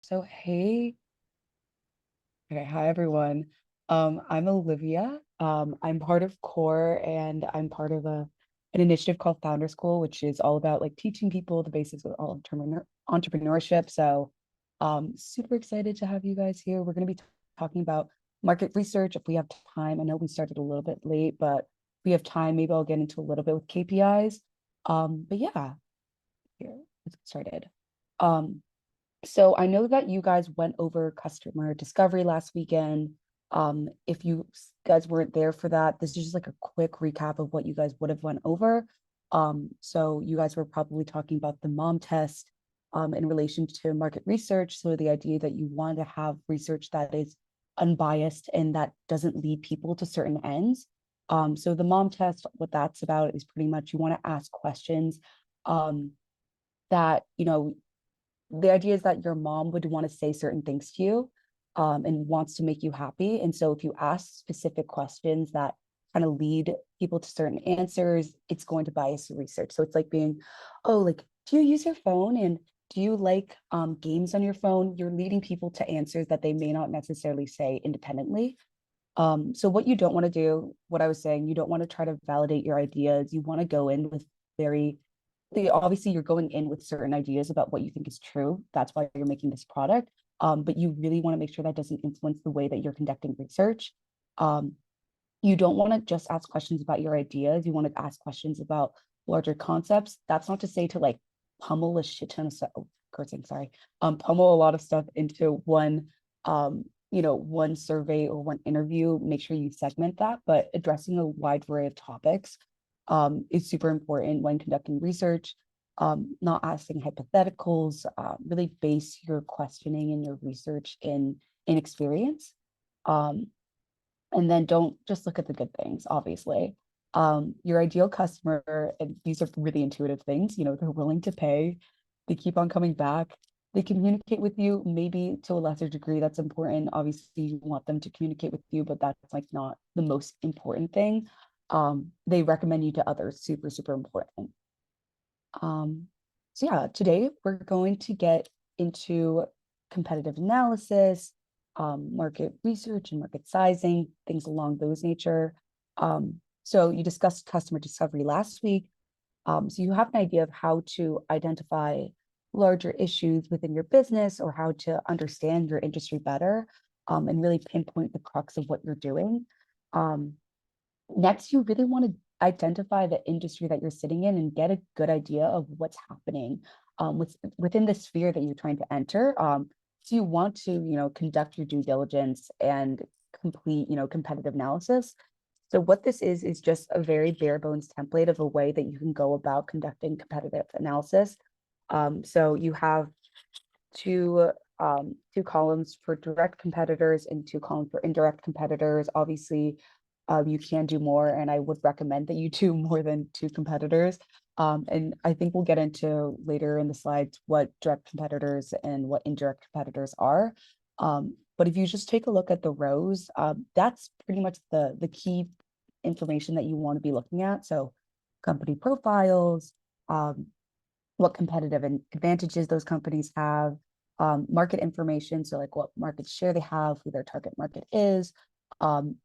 So hey, okay, hi everyone. I'm Olivia. I'm part of CORE and I'm part of an initiative called FounderSchool, which is all about like teaching people the basics of all entrepreneurship. So super excited to have you guys here. We're going to be talking about market research if we have time. I know we started a little bit late, but if we have time, maybe I'll get into a little bit with KPIs. But yeah, here, let's get started. Um, so I know that you guys went over customer discovery last weekend. If you guys weren't there for that, this is just like a quick recap of what you guys would have went over. So you guys were probably talking about the mom test in relation to market research. So the idea that you want to have research that is unbiased and that doesn't lead people to certain ends. So the mom test, what that's about is pretty much you want to ask questions um, that, the idea is that your mom would want to say certain things to you and wants to make you happy. And so if you ask specific questions that kind of lead people to certain answers, it's going to bias your research. So it's like being, oh, like, do you use your phone? And do you like games on your phone? You're leading people to answers that they may not necessarily say independently. So what you don't want to do, what I was saying, you don't want to try to validate your ideas. You want to go in with very obviously you're going in with certain ideas about what you think is true. That's why you're making this product. But you really want to make sure that doesn't influence the way that you're conducting research. Um, you don't want to just ask questions about your ideas. You want to ask questions about larger concepts. That's not to say to like pummel a shit ton of stuff. Oh, cursing, sorry. Pummel a lot of stuff into one survey or one interview. Make sure you segment that, but addressing a wide array of topics is super important when conducting research. Not asking hypotheticals, really base your questioning and your research in experience. Um, and then don't just look at the good things, obviously. Your ideal customer, and these are really intuitive things, they're willing to pay, they keep on coming back, they communicate with you, maybe to a lesser degree, that's important. Obviously, you want them to communicate with you, but that's like not the most important thing. They recommend you to others, super, super important. Um, so yeah, today we're going to get into competitive analysis, market research and market sizing, things along those nature. So you discussed customer discovery last week. So you have an idea of how to identify larger issues within your business or how to understand your industry better, and really pinpoint the crux of what you're doing. Um, Next, you really want to identify the industry that you're sitting in and get a good idea of what's happening within the sphere that you're trying to enter. So you want to, conduct your due diligence and complete, competitive analysis. So what this is just a very bare bones template of a way that you can go about conducting competitive analysis. So you have two columns for direct competitors and two columns for indirect competitors. Obviously, you can do more, and I would recommend that you do more than two competitors. And I think we'll get into later in the slides what direct competitors and what indirect competitors are. But if you just take a look at the rows, that's pretty much the key information that you want to be looking at. So company profiles, um, what competitive advantages those companies have, market information, so like what market share they have, who their target market is,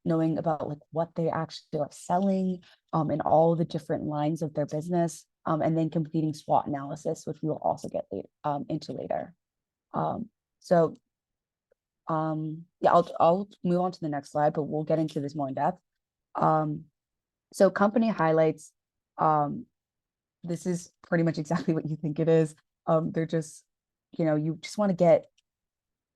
knowing about like what they actually are selling in all the different lines of their business, and then completing SWOT analysis, which we will also get into later. Um, so yeah, I'll move on to the next slide, but we'll get into this more in depth. Um, so company highlights. Um, this is pretty much exactly what you think it is. They're just, you just want to get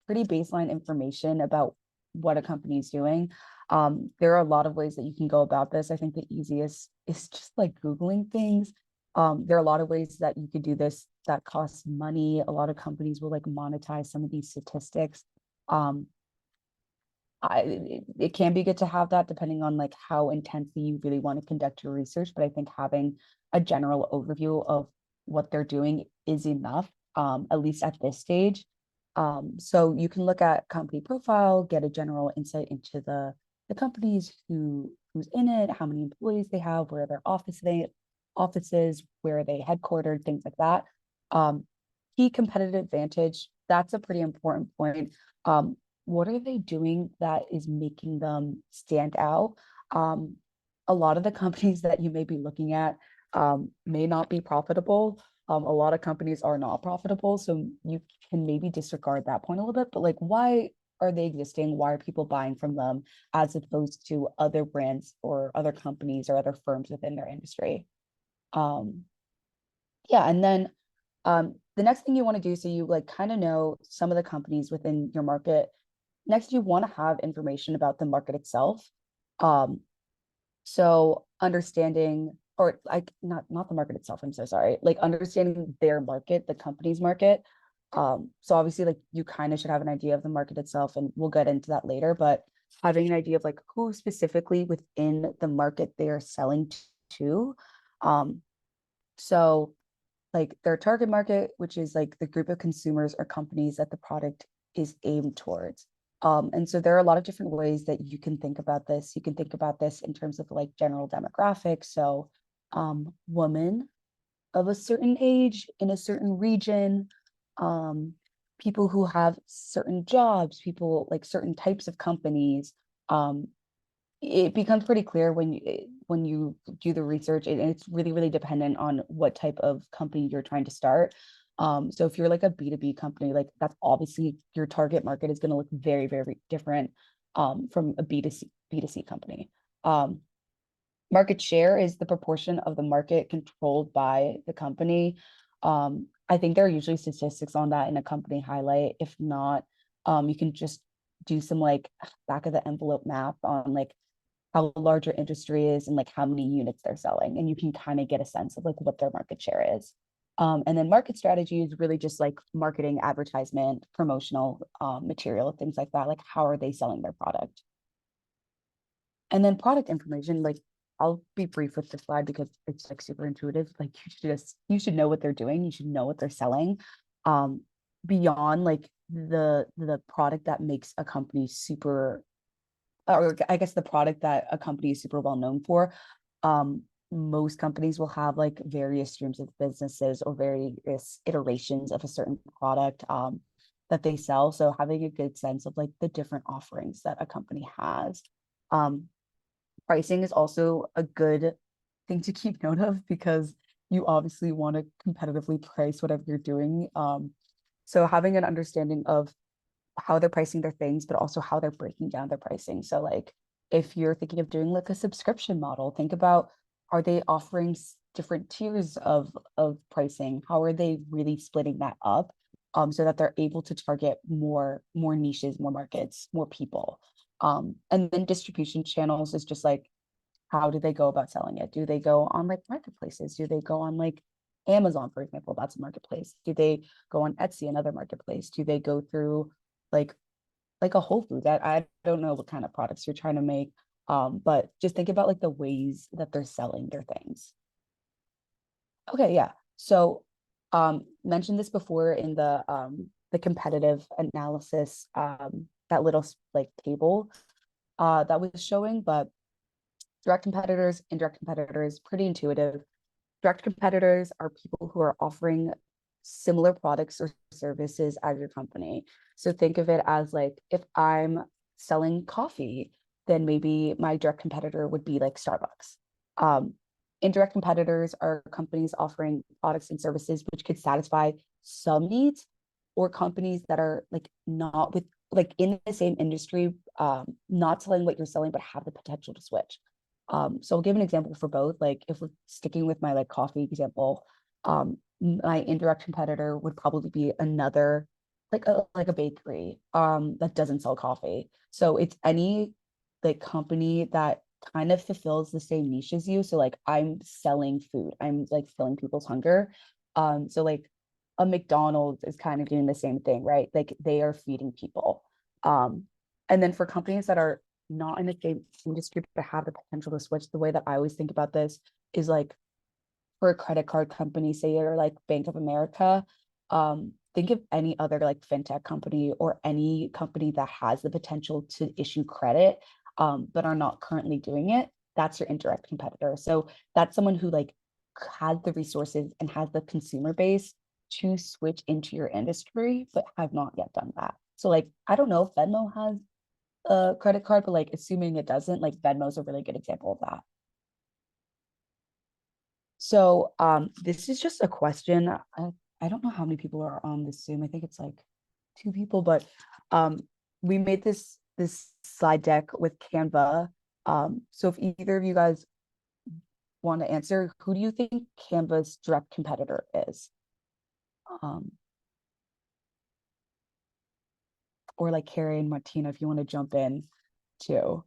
pretty baseline information about what a company is doing. There are a lot of ways that you can go about this. I think the easiest is just like Googling things. There are a lot of ways that you could do this that costs money. A lot of companies will like monetize some of these statistics. Um, it can be good to have that depending on like how intensely you really want to conduct your research, but I think having a general overview of what they're doing is enough, at least at this stage. So you can look at company profile, get a general insight into the companies, who's in it, how many employees they have, where their offices, where are they headquartered, things like that. Key competitive advantage. that's a pretty important point. What are they doing that is making them stand out? Um, a lot of the companies that you may be looking at may not be profitable. A lot of companies are not profitable, so you can maybe disregard that point a little bit. But like, why are they existing? Why are people buying from them as opposed to other brands or other companies or other firms within their industry? Um, yeah, and then the next thing you want to do, so you like kind of know some of the companies within your market. Next, you want to have information about the market itself. Um, so understanding, or like not the market itself, I'm so sorry, like understanding their market, the company's market. So obviously like you kind of should have an idea of the market itself, and we'll get into that later, but having an idea of like who specifically within the market they are selling to. Um, so like their target market, which is like the group of consumers or companies that the product is aimed towards. And so there are a lot of different ways that you can think about this. You can think about this in terms of like general demographics. So women of a certain age in a certain region, um, people who have certain jobs, people like certain types of companies. Um, it becomes pretty clear when you do the research, and it's really dependent on what type of company you're trying to start. So if you're like a B2B company, like that's obviously your target market is going to look very different from a B2C company. Um, Market share is the proportion of the market controlled by the company. I think there are usually statistics on that in a company highlight. If not, you can just do some like back of the envelope math on like how large your industry is and like how many units they're selling. And you can kind of get a sense of like what their market share is. And then market strategy is really just like marketing, advertisement, promotional material, things like that. Like how are they selling their product? And then product information, like I'll be brief with this slide because it's like super intuitive. Like you should know what they're doing. You should know what they're selling. Um, Beyond like the product that makes a company super, or I guess the product that a company is super well known for. Um, Most companies will have like various streams of businesses or various iterations of a certain product that they sell. So having a good sense of like the different offerings that a company has. Um, Pricing is also a good thing to keep note of because you obviously want to competitively price whatever you're doing. So having an understanding of how they're pricing their things, but also how they're breaking down their pricing. So like if you're thinking of doing like a subscription model, think about, are they offering different tiers of pricing? How are they really splitting that up? So that they're able to target more niches, more markets, more people. And then distribution channels is just like, how do they go about selling it? Do they go on like marketplaces? Do they go on like Amazon, for example? That's a marketplace. Do they go on Etsy, another marketplace? Do they go through like like a Whole Foods? I don't know what kind of products you're trying to make, but just think about like the ways that they're selling their things. Okay, yeah. So mentioned this before in the competitive analysis, that little like table that was showing, but direct competitors, indirect competitors, pretty intuitive. Direct competitors are people who are offering similar products or services as your company. So think of it as like if I'm selling coffee, then maybe my direct competitor would be like Starbucks. Um, Indirect competitors are companies offering products and services which could satisfy some needs, or companies that are like not with like in the same industry, not selling what you're selling, but have the potential to switch. So I'll give an example for both. Like if we're sticking with my like coffee example, my indirect competitor would probably be another like a bakery that doesn't sell coffee. So it's any like company that kind of fulfills the same niche as you. So like I'm selling food, I'm like filling people's hunger. So like a McDonald's is kind of doing the same thing, right? Like they are feeding people. Um, and then for companies that are not in the same industry but have the potential to switch, the way that I always think about this is like for a credit card company, say you're like Bank of America, think of any other like fintech company or any company that has the potential to issue credit, but are not currently doing it. That's your indirect competitor. So that's someone who like has the resources and has the consumer base to switch into your industry, but have not yet done that. So like, I don't know if Venmo has a credit card, but like assuming it doesn't, like Venmo is a really good example of that. So this is just a question. I don't know how many people are on this Zoom. I think it's like two people, but um we made this slide deck with Canva. So if either of you guys want to answer, who do you think Canva's direct competitor is? Um, or like Carrie and Martina, if you want to jump in too.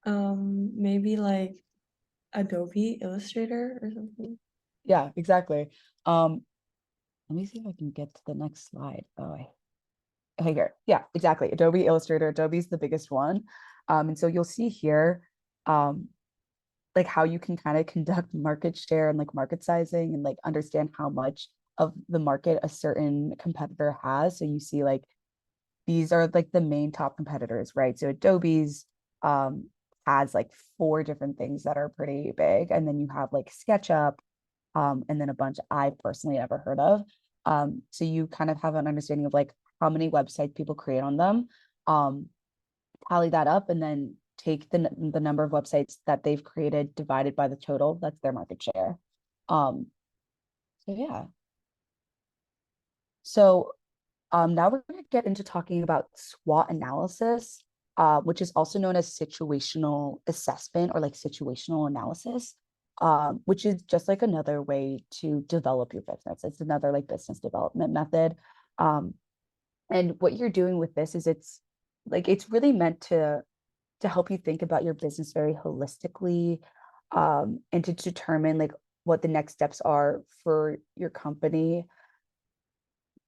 Maybe like Adobe Illustrator or something. Yeah, exactly. Um, let me see if I can get to the next slide. Okay, here. Yeah, exactly. Adobe Illustrator. Adobe's the biggest one. And so you'll see here, um, like how you can kind of conduct market share and like market sizing and like understand how much of the market a certain competitor has. So you see like these are like the main top competitors, right? So Adobe's has like four different things that are pretty big. And then you have like SketchUp, and then a bunch I personally never heard of. So you kind of have an understanding of like how many websites people create on them, um, tally that up, and then take the number of websites that they've created divided by the total. That's their market share. Um, so yeah. So now we're going to get into talking about SWOT analysis, which is also known as situational assessment or like situational analysis, which is just like another way to develop your business. It's another like business development method. Um, and what you're doing with this is it's really meant to help you think about your business very holistically, and to determine like what the next steps are for your company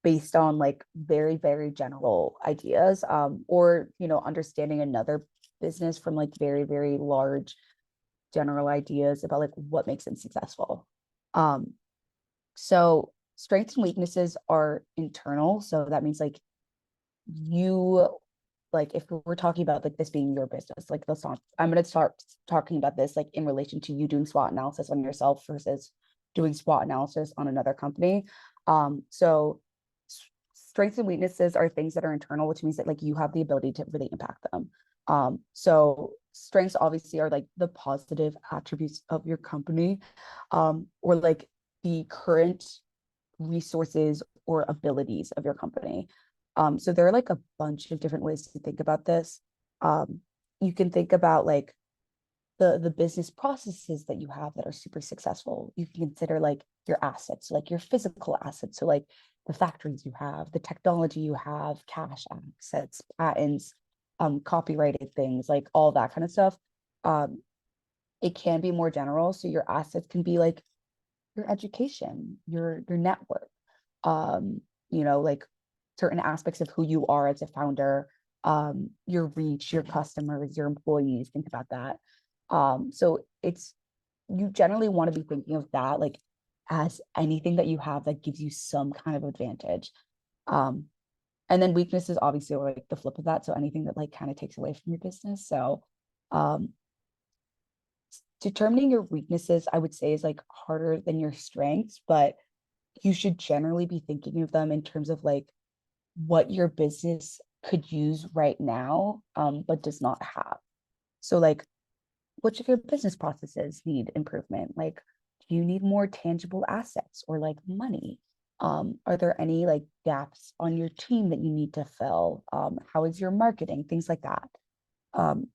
based on like very general ideas, or understanding another business from like very large general ideas about like what makes them successful. So strengths and weaknesses are internal, so that means like you like if we're talking about like this being your business, like let's not I'm going to start talking about this like in relation to you doing SWOT analysis on yourself versus doing SWOT analysis on another company. So strengths and weaknesses are things that are internal, which means that like you have the ability to really impact them. So strengths obviously are like the positive attributes of your company, or like the current resources or abilities of your company. So there are like a bunch of different ways to think about this. Um, you can think about like the business processes that you have that are super successful. You can consider like your assets, like your physical assets. So like the factories you have, the technology you have, cash assets, patents, copyrighted things, like all that kind of stuff. Um, it can be more general. So your assets can be like your education, your network, um, like certain aspects of who you are as a founder, your reach, your customers, your employees, think about that. So it's you generally want to be thinking of that like as anything that you have that gives you some kind of advantage. Um, and then weaknesses obviously are like the flip of that. So anything that like kind of takes away from your business. So um determining your weaknesses, I would say, is like harder than your strengths, but you should generally be thinking of them in terms of like what your business could use right now, but does not have. So, like, which of your business processes need improvement? Like, do you need more tangible assets or like money? Are there any like gaps on your team that you need to fill? How is your marketing? Things like that. Um,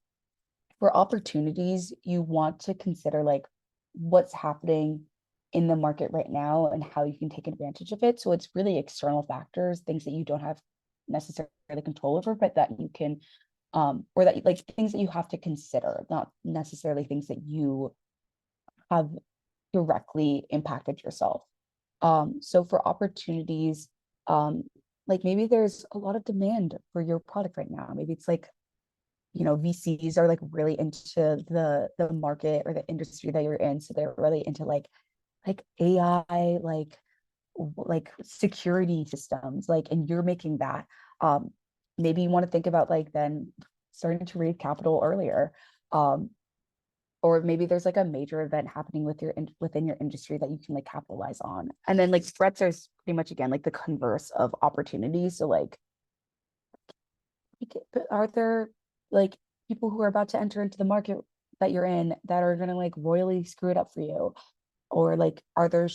for opportunities, you want to consider like what's happening in the market right now and how you can take advantage of it. So it's really external factors, things that you don't have necessarily control over, but that you can, or that like things that you have to consider, not necessarily things that you have directly impacted yourself. So for opportunities, like maybe there's a lot of demand for your product right now. Maybe it's like VCs are like really into the market or the industry that you're in, so they're really into like AI, like security systems, like, and you're making that. Um, Maybe you want to think about like then starting to raise capital earlier. Um, or maybe there's like a major event happening with within your industry that you can like capitalize on. And then like threats are pretty much again like the converse of opportunities. So like are there like people who are about to enter into the market that you're in that are gonna like royally screw it up for you? Or like are there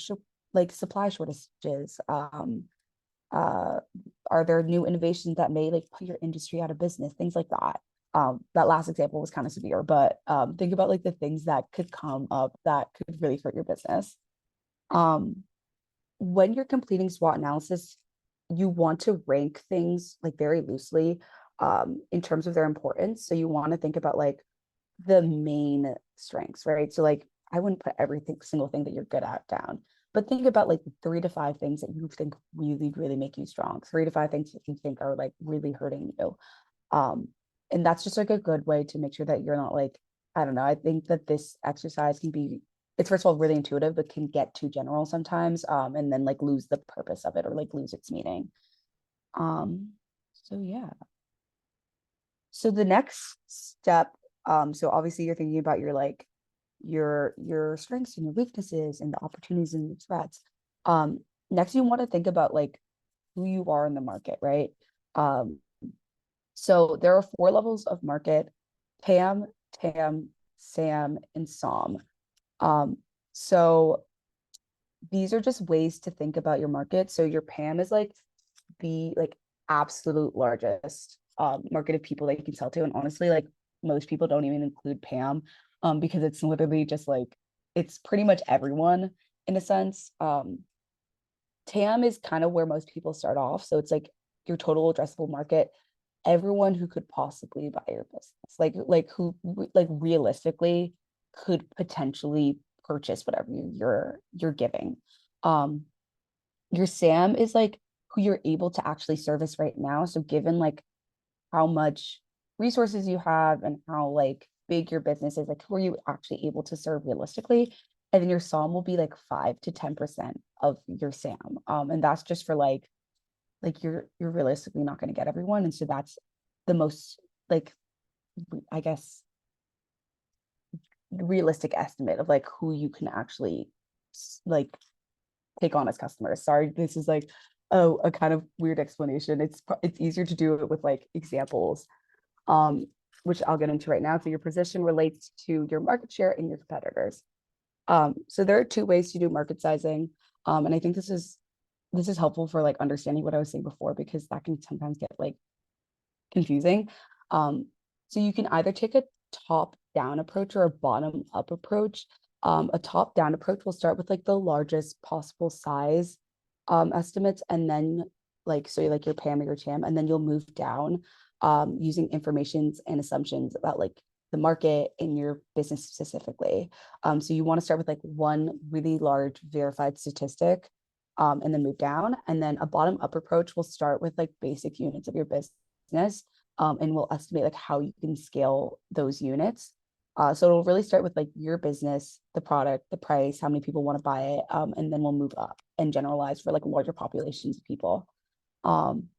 like supply shortages? Uh are there new innovations that may like put your industry out of business, things like that. That last example was kind of severe, but think about like the things that could come up that could really hurt your business. um when you're completing SWOT analysis, you want to rank things like very loosely in terms of their importance. So you want to think about like the main strengths, right? So like I wouldn't put everything single thing that you're good at down, but think about like 3 to 5 things that you think really, really make you strong. 3 to 5 things that you think are like really hurting you. Um, and that's just like a good way to make sure that you're not like, I don't know. I think that this exercise can be, it's first of all really intuitive, but can get too general sometimes, and then like lose the purpose of it or like lose its meaning. Um, so yeah. So the next step, so obviously you're thinking about your like your strengths and your weaknesses and the opportunities and the threats. Next you want to think about like who you are in the market, right? Um, so there are 4 levels of market: PAM, TAM, SAM, and SOM. Um, so these are just ways to think about your market. So your PAM is like the like absolute largest market of people that you can sell to. And honestly, like most people don't even include PAM because it's literally just like it's pretty much everyone in a sense. TAM is kind of where most people start off. So it's like your total addressable market, everyone who could possibly buy your business, like who like realistically could potentially purchase whatever you're giving. Um, your SAM is like who you're able to actually service right now. So given like how much resources you have and how like big your business is, like who are you actually able to serve realistically? And then your SOM will be like 5 to 10% of your SAM. And that's just for like you're realistically not going to get everyone. And so that's the most like I guess realistic estimate of like who you can actually like take on as customers. Sorry, this is like a kind of weird explanation. It's easier to do it with like examples, um, which I'll get into right now. So your position relates to your market share and your competitors. So there are 2 ways to do market sizing, and I think this is helpful for like understanding what I was saying before because that can sometimes get like confusing. Um, so you can either take a top down approach or a bottom up approach. A top down approach will start with like the largest possible size estimates, and then like so like your PAM or your TAM, and then you'll move down using informations and assumptions about like the market and your business specifically. So you want to start with like one really large verified statistic, and then move down. And then a bottom up approach will start with like basic units of your business, and we'll estimate like how you can scale those units. So it'll really start with like your business, the product, the price, how many people want to buy it, and then we'll move up and generalize for like larger populations of people. Um,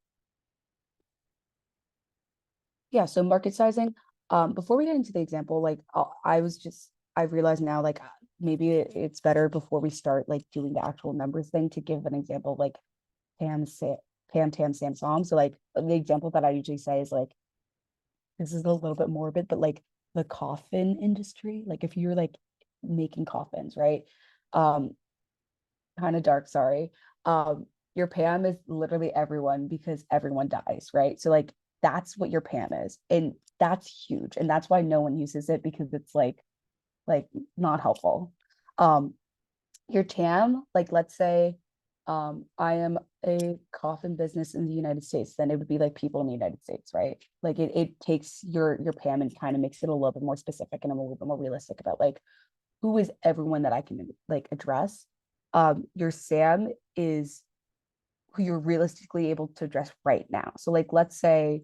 yeah, so market sizing. Before we get into the example, like I realize now like maybe it's better before we start like doing the actual numbers thing to give an example of, like Pam, Pam, Tam, Sam, Som. So like the example that I usually say is like this is a little bit morbid, but like the coffin industry, like if you're like making coffins, right? Um, Kind of dark, sorry. Your PAM is literally everyone because everyone dies, right? So like that's what your PAM is. And that's huge. And that's why no one uses it because it's like not helpful. Um, your TAM, like let's say I am a coffin business in the United States, then it would be like people in the United States, right? Like it takes your PAM and kind of makes it a little bit more specific and a little bit more realistic about like who is everyone that I can like address. Your SAM is who you're realistically able to address right now. So like let's say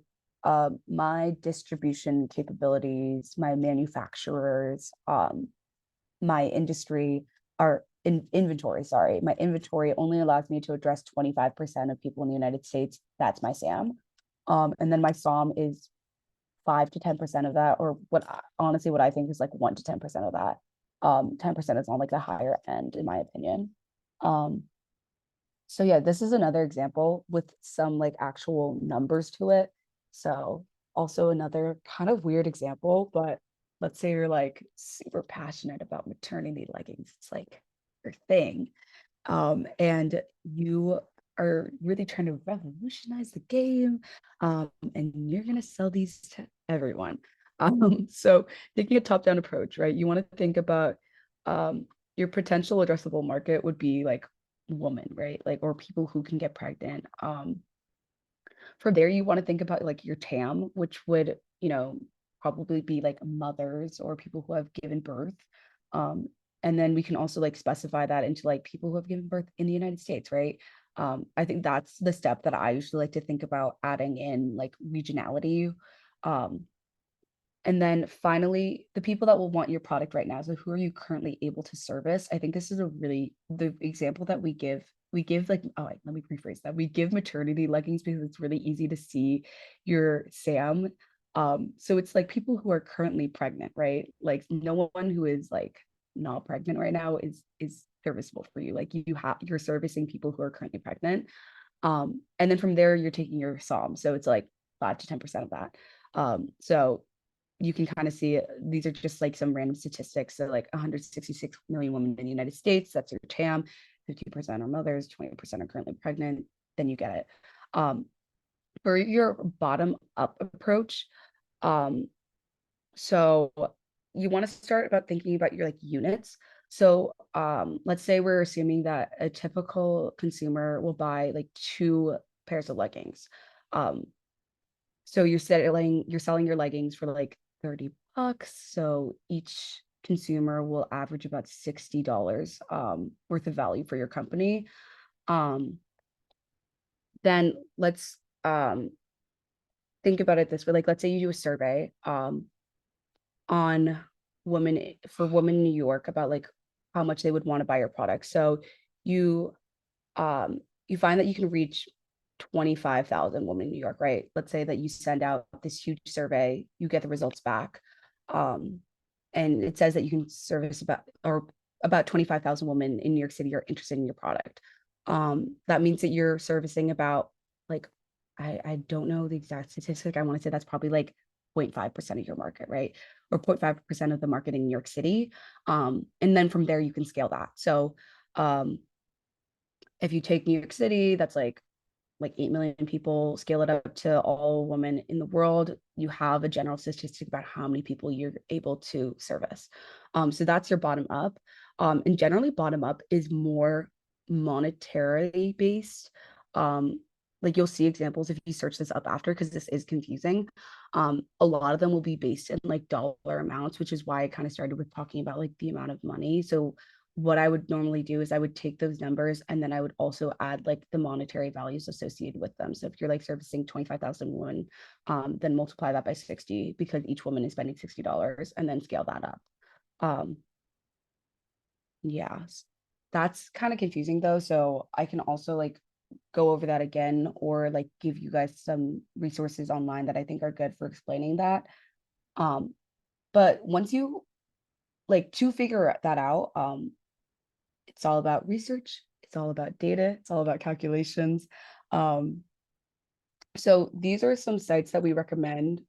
my distribution capabilities, my manufacturers, my industry are in inventory, sorry, my inventory only allows me to address 25% of people in the United States. That's my SAM. And then my SOM is 5 to 10% of that, or honestly what I think is like 1 to 10% of that. 10% is on like the higher end, in my opinion. Um, so yeah, this is another example with some like actual numbers to it. So also another kind of weird example, but let's say you're like super passionate about maternity leggings. It's like your thing. And you are really trying to revolutionize the game. And you're gonna sell these to everyone. So taking a top-down approach, right? You want to think about your potential addressable market would be like women, right? Like, or people who can get pregnant. From there, you want to think about like your TAM, which would, probably be like mothers or people who have given birth. Um, and then we can also like specify that into like people who have given birth in the United States, right? I think that's the step that I usually like to think about adding in like regionality. Um, and then finally, the people that will want your product right now. So who are you currently able to service? I think this is the example that we give like, oh, wait, let me rephrase that. We give maternity leggings because it's really easy to see your SAM. So it's like people who are currently pregnant, right? Like no one who is like not pregnant right now is serviceable for you. Like you're servicing people who are currently pregnant. And then from there, you're taking your SOM. So it's like 5 to 10% of that. So you can kind of see these are just like some random statistics. So like 166 million women in the United States, that's your TAM. 50% are mothers, 20% are currently pregnant, then you get it. For your bottom up approach, um, so you want to start about thinking about your like units. So let's say we're assuming that a typical consumer will buy like 2 pairs of leggings. Um, so you're selling your leggings for like $30. So each consumer will average about $60 worth of value for your company. Um, then let's think about it this way. Like let's say you do a survey on women in New York about like how much they would want to buy your product. So you you find that you can reach 25,000 women in New York, right? Let's say that you send out this huge survey, you get the results back. Um, and it says that you can service about 25,000 women in New York City are interested in your product. That means that you're servicing about like, I don't know the exact statistic. I want to say that's probably like 0.5% of your market, right? Or 0.5% of the market in New York City. And then from there, you can scale that. So, if you take New York City, that's like 8 million people, scale it up to all women in the world, you have a general statistic about how many people you're able to service. So that's your bottom up. And generally, bottom up is more monetarily based. Um, like you'll see examples if you search this up after, because this is confusing. A lot of them will be based in like dollar amounts, which is why I kind of started with talking about like the amount of money. So what I would normally do is I would take those numbers and then I would also add like the monetary values associated with them. So if you're like servicing 25,000 women, then multiply that by 60 because each woman is spending $60 and then scale that up. Um, yeah, that's kind of confusing though. So I can also like go over that again or like give you guys some resources online that I think are good for explaining that. Um, but once you like to figure that out, it's all about research, it's all about data, it's all about calculations. Um, so these are some sites that we recommend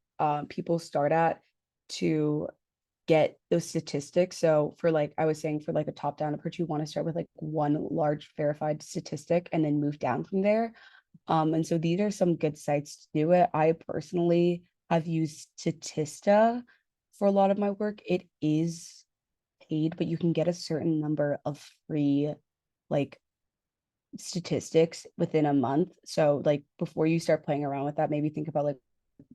people start at to get those statistics. So for like I was saying, for like a top-down approach, you want to start with like one large verified statistic and then move down from there. And so these are some good sites to do it. I personally have used Statista for a lot of my work. It is paid, but you can get a certain number of free like statistics within a month. So like before you start playing around with that, maybe think about like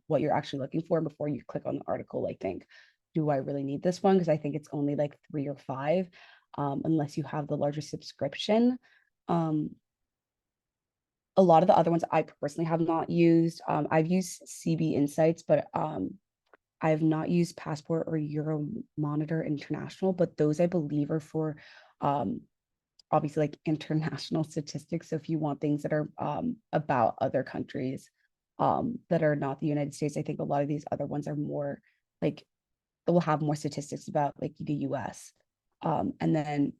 what you're actually looking for before you click on the article. Like think, do I really need this one? Because I think it's only like 3 or 5, unless you have the larger subscription. Um, a lot of the other ones I personally have not used. I've used CB Insights, but I have not used Passport or Euro Monitor International, but those I believe are for um, obviously like international statistics. So if you want things that are about other countries. that are not the United States. I think a lot of these other ones are more like will have more statistics about like the US. And then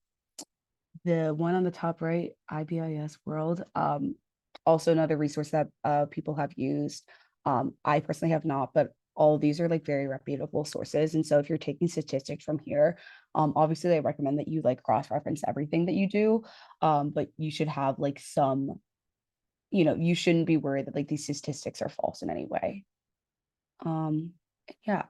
the one on the top right, IBIS World, also another resource that people have used. I personally have not, but all of these are like very reputable sources. And so if you're taking statistics from here, obviously they recommend that you like cross-reference everything that you do, but you should have like some, you shouldn't be worried that like these statistics are false in any way. Um, yeah,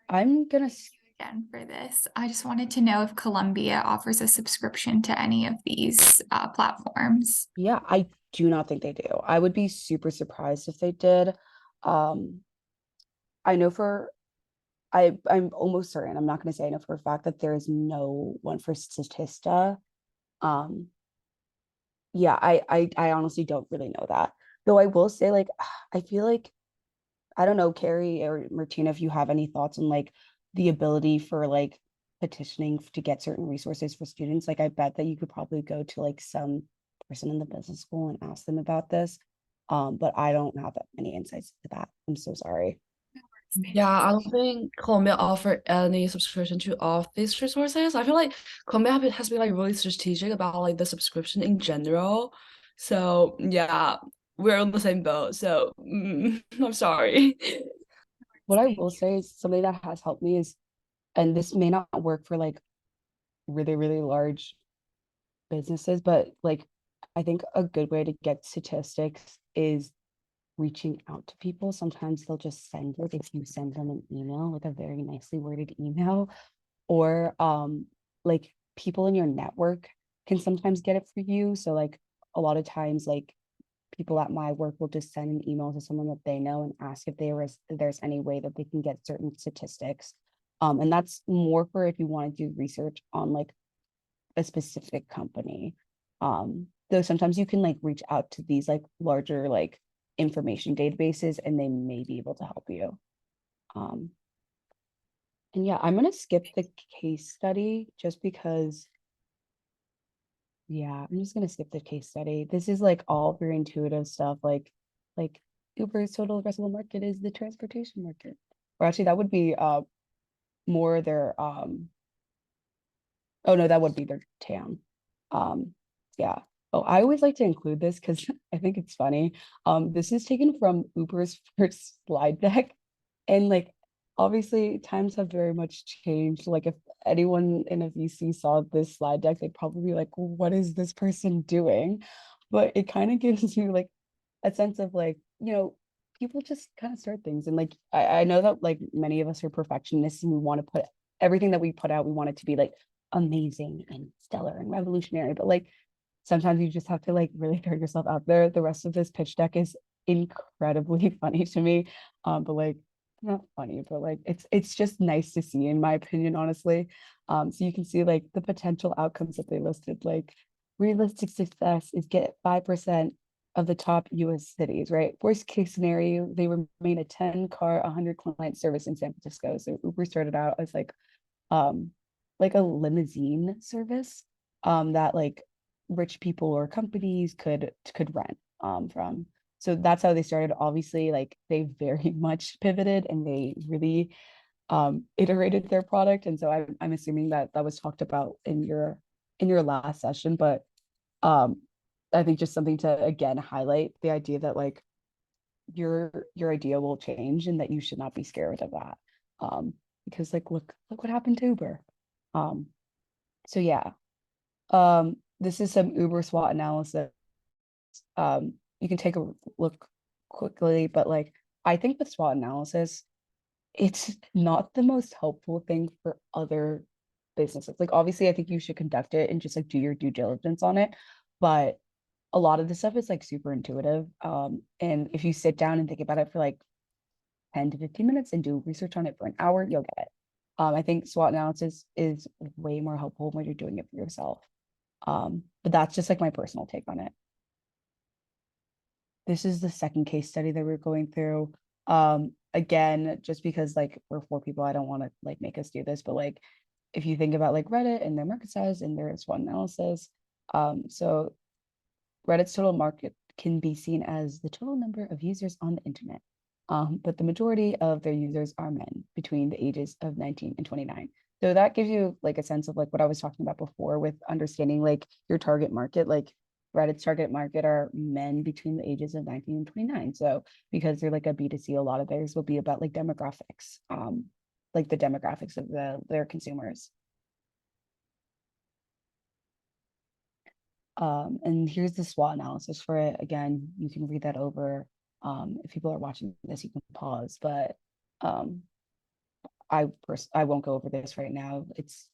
I'm gonna Again for this. I just wanted to know if Columbia offers a subscription to any of these platforms. Yeah, I do not think they do. I would be super surprised if they did. Um, I know for I'm almost certain, I'm not going to say I know for a fact that there is no one for Statista. Um, yeah, I honestly don't really know that. Though I will say, like, I feel like I don't know, Carrie or Martina, if you have any thoughts on like the ability for like petitioning to get certain resources for students. Like I bet that you could probably go to like some person in the business school and ask them about this. But I don't have that many insights to that. I'm so sorry. Yeah, I don't think Columbia offered any subscription to all of these resources. I feel like Columbia has been like really strategic about like the subscription in general. So yeah, we're on the same boat. So I'm sorry. What I will say is something that has helped me is, and this may not work for like really, really large businesses, but like I think a good way to get statistics is reaching out to people. Sometimes they'll just send it if you send them an email, like a very nicely worded email, or like people in your network can sometimes get it for you. So like a lot of times like people at my work will just send an email to someone that they know and ask if there's any way that they can get certain statistics. And that's more for if you want to do research on like a specific company. Though sometimes you can like reach out to these like larger like information databases and they may be able to help you. Um, and yeah, I'm gonna skip the case study just because, yeah, I'm just gonna skip the case study. This is like all very intuitive stuff, like Uber's total addressable market is the transportation market. Or actually that would be more their oh no, that would be their TAM. Yeah. Oh, I always like to include this because I think it's funny. This is taken from Uber's first slide deck. And like obviously times have very much changed. Like if anyone in a VC saw this slide deck, they'd probably be like, well, what is this person doing? But it kind of gives you like a sense of like, people just kind of start things. And like I know that like many of us are perfectionists and we want to put everything that we put out, we want it to be like amazing and stellar and revolutionary. But like sometimes you just have to like really throw yourself out there. The rest of this pitch deck is incredibly funny to me. But like not funny, but like it's just nice to see, in my opinion, honestly. So you can see like the potential outcomes that they listed, like realistic success is get 5% of the top US cities, right? Worst case scenario, they remain a 10 car, 100 client service in San Francisco. So Uber started out as um like a limousine service that like rich people or companies could rent from. So that's how they started. Obviously, like they very much pivoted and they really iterated their product. And so I'm assuming that that was talked about in your last session, but um I think just something to again highlight the idea that like your idea will change and that you should not be scared of that. Because like look what happened to Uber. Um, so yeah. This is some Uber SWOT analysis. You can take a look quickly, but like I think with SWOT analysis, it's not the most helpful thing for other businesses. Like obviously I think you should conduct it and just like do your due diligence on it. But a lot of this stuff is like super intuitive. And if you sit down and think about it for like 10 to 15 minutes and do research on it for an hour, you'll get it. I think SWOT analysis is way more helpful when you're doing it for yourself. But that's just like my personal take on it. This is the second case study that we're going through. Again, just because like we're four people, I don't want to like make us do this, but like if you think about like Reddit and their market size and their SWOT analysis, so Reddit's total market can be seen as the total number of users on the internet. But the majority of their users are men between the ages of 19 and 29. So that gives you like a sense of like what I was talking about before with understanding like your target market, like Reddit's target market are men between the ages of 19 and 29. So because they're like a B2C, a lot of theirs will be about like demographics, like the demographics of their consumers. And here's the SWOT analysis for it. Again, you can read that over. If people are watching this, you can pause, but I won't go over this right now.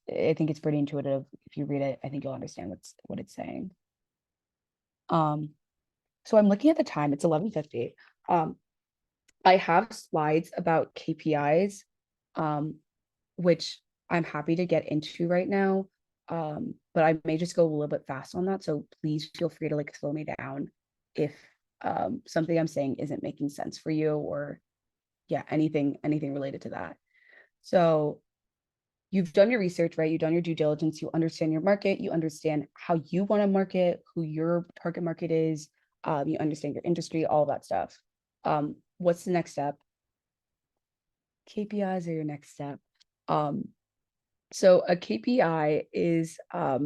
I think it's pretty intuitive. If you read it, I think you'll understand what it's saying. So I'm looking at the time, it's 11:50. I have slides about KPIs, which I'm happy to get into right now. But I may just go a little bit fast on that. So please feel free to like slow me down if something I'm saying isn't making sense for you, or yeah, anything related to that. So you've done your research, right? You've done your due diligence, you understand your market, you understand how you want to market, who your target market is, you understand your industry, all that stuff. What's the next step? KPIs are your next step. So a KPI is a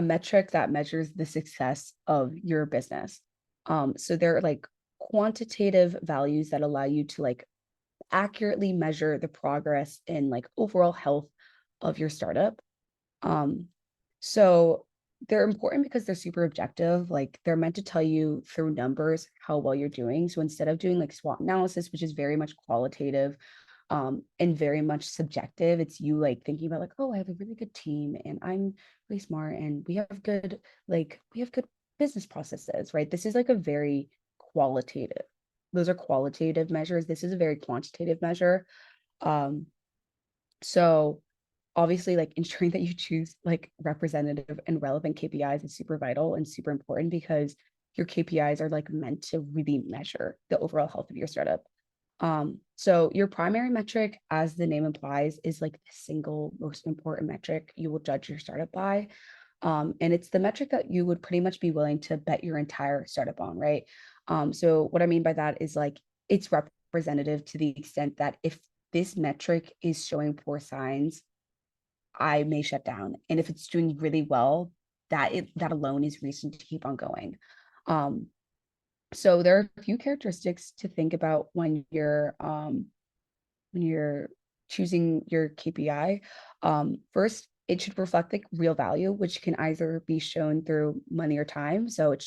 metric that measures the success of your business. So they're like quantitative values that allow you to like accurately measure the progress and like overall health of your startup. So they're important because they're super objective. Like they're meant to tell you through numbers how well you're doing. So instead of doing like SWOT analysis, which is very much qualitative, and very much subjective, it's you like thinking about like, oh, I have a really good team and I'm really smart and we have good business processes, right? This is like a very qualitative. Those are qualitative measures. This is a very quantitative measure. So obviously like ensuring that you choose like representative and relevant KPIs is super vital and super important because your KPIs are like meant to really measure the overall health of your startup. So your primary metric, as the name implies, is like the single most important metric you will judge your startup by. And it's the metric that you would pretty much be willing to bet your entire startup on, right? So what I mean by that is like it's representative to the extent that if this metric is showing poor signs, I may shut down. And if it's doing really well, that alone is reason to keep on going. So there are a few characteristics to think about when you're choosing your KPI. First, it should reflect like real value, which can either be shown through money or time. So it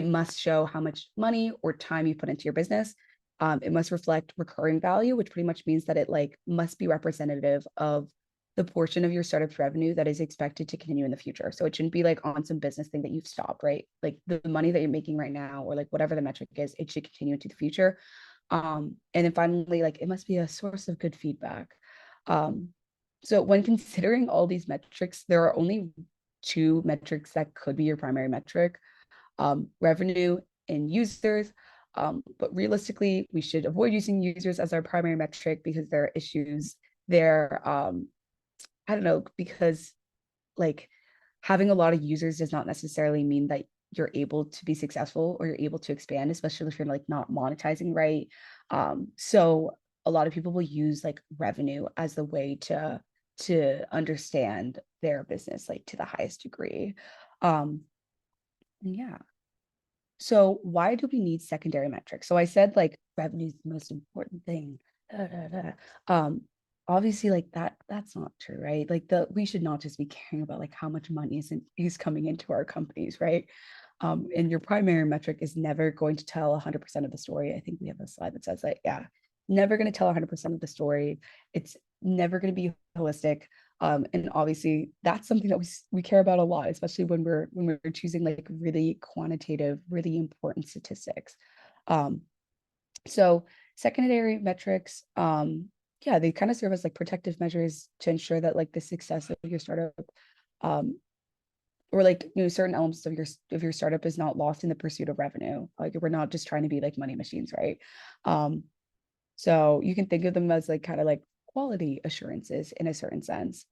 must show how much money or time you put into your business. It must reflect recurring value, which pretty much means that it like must be representative of the portion of your startup's revenue that is expected to continue in the future. So it shouldn't be like on some business thing that you've stopped, right? Like the money that you're making right now, or like whatever the metric is, it should continue into the future. And then finally, like it must be a source of good feedback. So when considering all these metrics, there are only two metrics that could be your primary metric, revenue and users. But realistically, we should avoid using users as our primary metric because there are issues there. I don't know, because like having a lot of users does not necessarily mean that you're able to be successful or you're able to expand, especially if you're like not monetizing right. So a lot of people will use like revenue as the way to understand their business like to the highest degree. Yeah. So why do we need secondary metrics? So I said like revenue is the most important thing. Da, da, da. Obviously like that's not true, right? Like we should not just be caring about like how much money is coming into our companies, right? And your primary metric is never going to tell 100% of the story. I think we have a slide that says that, yeah, never going to tell 100% of the story. It's never going to be holistic. And obviously that's something that we care about a lot, especially when we're choosing like really quantitative, really important statistics. So secondary metrics, yeah, they kind of serve as like protective measures to ensure that like the success of your startup, or like certain elements of your startup is not lost in the pursuit of revenue. Like we're not just trying to be like money machines, right? So you can think of them as like kind of like quality assurances in a certain sense.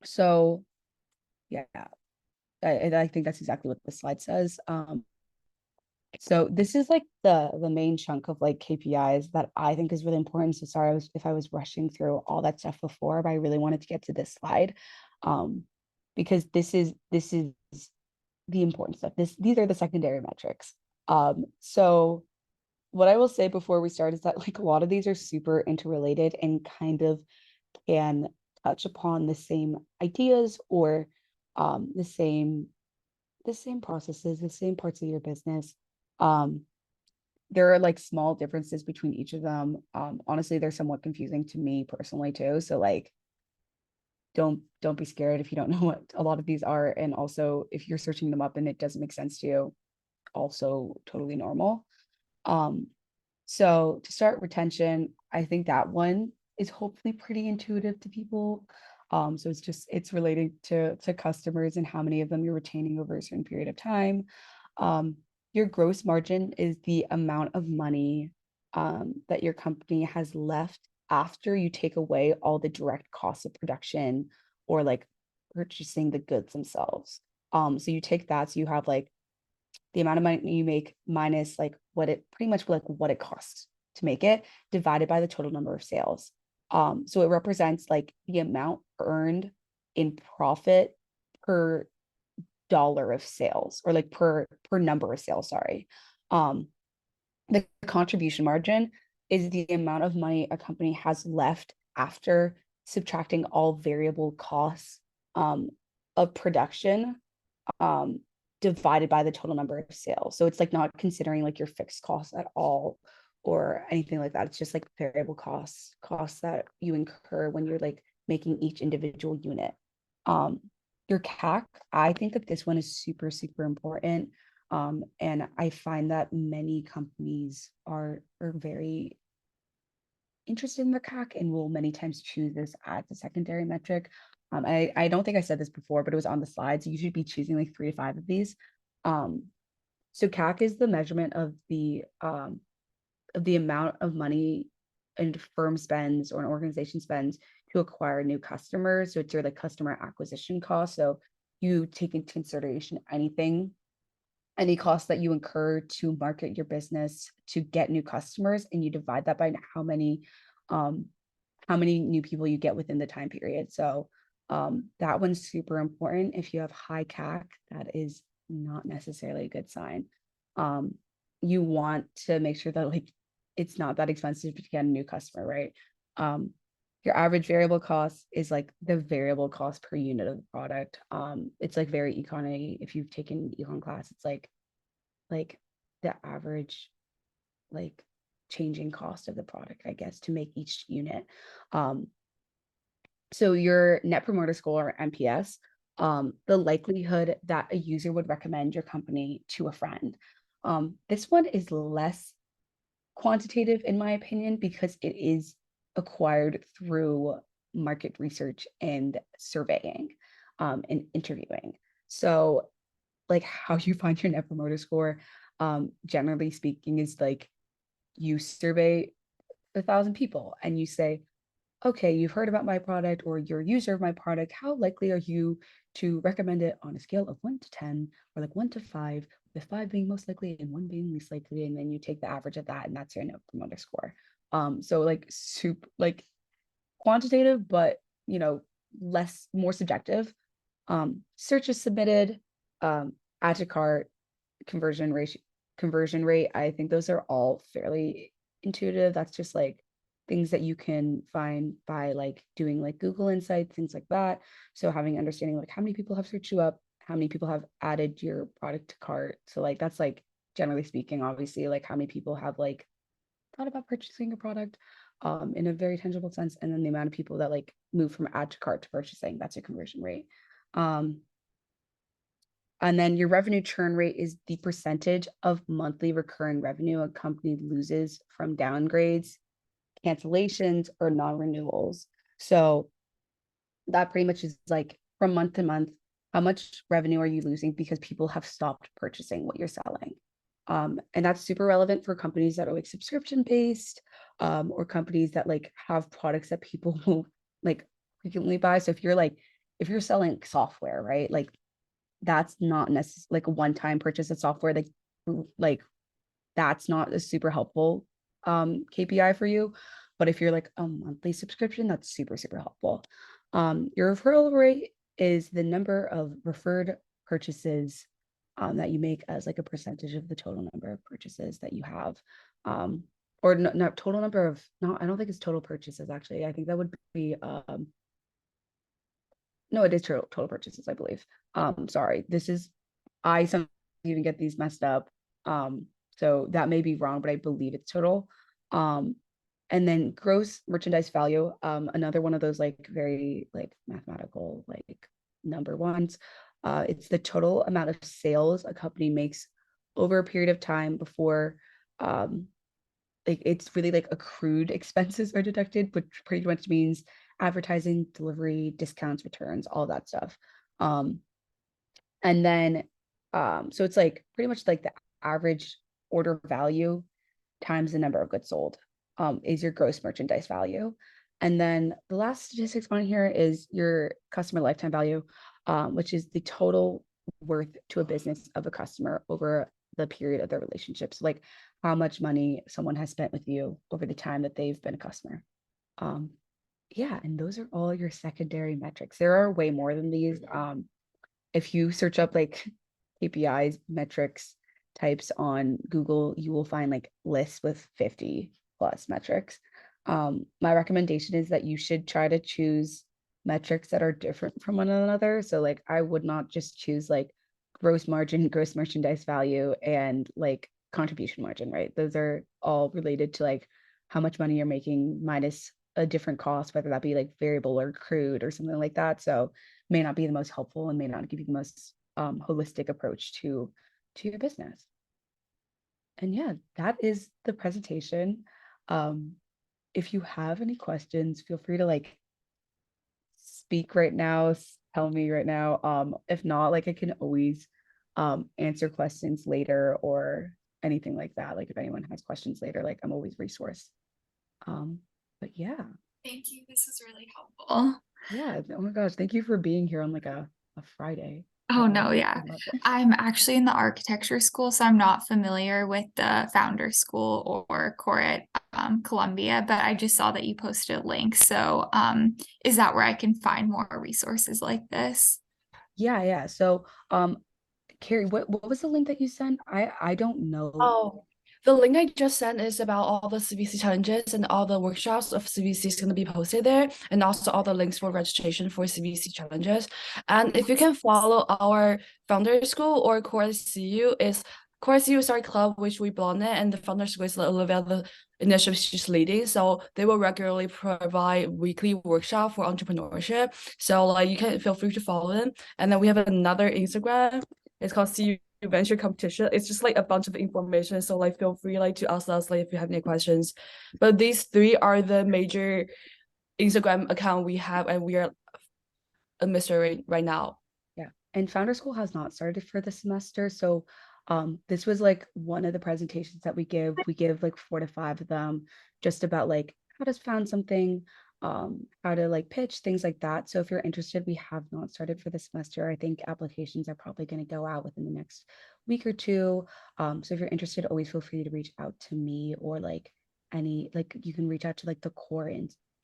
So yeah. I think that's exactly what the slide says. So this is like the main chunk of like KPIs that I think is really important. So sorry if I was rushing through all that stuff before, but I really wanted to get to this slide. Because this is the important stuff. These are the secondary metrics. So what I will say before we start is that like a lot of these are super interrelated and kind of can touch upon the same ideas or the same processes, the same parts of your business. Um, there are like small differences between each of them. Honestly, they're somewhat confusing to me personally too. So like don't be scared if you don't know what a lot of these are. And also if you're searching them up and it doesn't make sense to you, also totally normal. Um, so to start retention, I think that one is hopefully pretty intuitive to people. So it's relating to customers and how many of them you're retaining over a certain period of time. Um, your gross margin is the amount of money that your company has left after you take away all the direct costs of production or like purchasing the goods themselves. So you take that, so you have like the amount of money you make minus like what it pretty much like what it costs to make it divided by the total number of sales. So it represents like the amount earned in profit per dollar of sales or like per number of sales, sorry. The contribution margin is the amount of money a company has left after subtracting all variable costs of production um, divided by the total number of sales. So it's like not considering like your fixed costs at all or anything like that. It's just like variable costs that you incur when you're like making each individual unit. Um, your CAC, I think that this one is super, super important. And I find that many companies are very interested in their CAC and will many times choose this as a secondary metric. I don't think I said this before, but it was on the slides. You should be choosing like 3 to 5 of these. So CAC is the measurement of the amount of money a firm spends or an organization spends to acquire new customers. So it's your like customer acquisition cost. So you take into consideration any cost that you incur to market your business to get new customers, and you divide that by how many new people you get within the time period. So that one's super important. If you have high CAC, that is not necessarily a good sign. You want to make sure that like it's not that expensive to get a new customer, right? Your average variable cost is like the variable cost per unit of the product. It's like very econ-y. If you've taken econ class, it's like the average like changing cost of the product, I guess, to make each unit. So your net promoter score or NPS, the likelihood that a user would recommend your company to a friend. This one is less quantitative in my opinion because it is acquired through market research and surveying and interviewing. So like how you find your net promoter score, generally speaking, is like you survey 1,000 people and you say, okay, you've heard about my product or you're a user of my product. How likely are you to recommend it on a scale of 1 to 10 or like 1 to 5, with 5 being most likely and 1 being least likely? And then you take the average of that and that's your net promoter score. So like super like quantitative, but more subjective. Searches submitted, add to cart, conversion rate. I think those are all fairly intuitive. That's just like things that you can find by like doing like Google Insights, things like that. So having understanding like how many people have searched you up, how many people have added your product to cart. So like that's like generally speaking, obviously, like how many people have like thought about purchasing your product in a very tangible sense, and then the amount of people that like move from add to cart to purchasing, that's your conversion rate. And then your revenue churn rate is the percentage of monthly recurring revenue a company loses from downgrades, cancellations, or non-renewals. So that pretty much is like from month to month, how much revenue are you losing because people have stopped purchasing what you're selling? And that's super relevant for companies that are like subscription based, or companies that like have products that people will like frequently buy. So if you're selling software, right? Like that's not necessarily like a one-time purchase of software, like that's not a super helpful KPI for you. But if you're like a monthly subscription, that's super, super helpful. Your referral rate is the number of referred purchases that you make as like a percentage of the total number of purchases that you have. Or not total number of, no, I don't think it's total purchases actually. I think that would be no, it is total purchases, I believe. Sorry, I sometimes even get these messed up. So that may be wrong, but I believe it's total. And then gross merchandise value, another one of those like very like mathematical like number ones. It's the total amount of sales a company makes over a period of time before like it's really like accrued expenses are deducted, which pretty much means advertising, delivery, discounts, returns, all that stuff. And then so it's like pretty much like the average order value times the number of goods sold is your gross merchandise value. And then the last statistics on here is your customer lifetime value, which is the total worth to a business of a customer over the period of their relationship. So like how much money someone has spent with you over the time that they've been a customer. Yeah, and those are all your secondary metrics. There are way more than these. If you search up like KPIs, metrics types on Google, you will find like lists with 50 plus metrics. My recommendation is that you should try to choose metrics that are different from one another. So like I would not just choose like gross margin, gross merchandise value, and like contribution margin, right? Those are all related to like how much money you're making minus a different cost, whether that be like variable or accrued or something like that. So may not be the most helpful and may not give you the most holistic approach to your business. And yeah, that is the presentation. If you have any questions, feel free to like speak right now, tell me right now. If not, like I can always answer questions later or anything like that. Like if anyone has questions later, like I'm always resource. But yeah. Thank you. This is really helpful. Yeah. Oh my gosh. Thank you for being here on like a Friday. Oh, no, yeah. I'm actually in the architecture school, so I'm not familiar with the Founder School or core at Columbia, but I just saw that you posted a link. So is that where I can find more resources like this? Yeah. So Carrie, what was the link that you sent? I don't know. Oh, the link I just sent is about all the CVC challenges and all the workshops of CVC is going to be posted there, and also all the links for registration for CVC challenges. And if you can follow our Founder School or Core CU, is Core CU is our club which we belong in, and the Founder School is Olivia, the initiative she's leading. So they will regularly provide weekly workshop for entrepreneurship. So like you can feel free to follow them. And then we have another Instagram. It's called CU Venture Competition. It's just like a bunch of information. So like feel free like to ask us like if you have any questions. But these three are the major Instagram account we have, and we are administering right now. Yeah. And Founder School has not started for the semester. So this was like one of the presentations that we give. We give like 4 to 5 of them just about like how to found something, how to like pitch, things like that. So if you're interested, we have not started for the semester. I think applications are probably going to go out within the next week or two. So if you're interested, always feel free to reach out to me or like you can reach out to like the core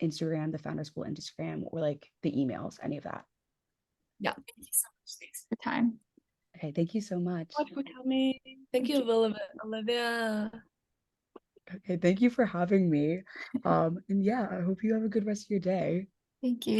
Instagram, the Founder School Instagram, or like the emails, any of that. Yeah. Thank you so much. Thanks for the time. Okay, thank you so much. Thank you for coming. Thank you, Olivia. Okay, thank you for having me. And yeah, I hope you have a good rest of your day. Thank you.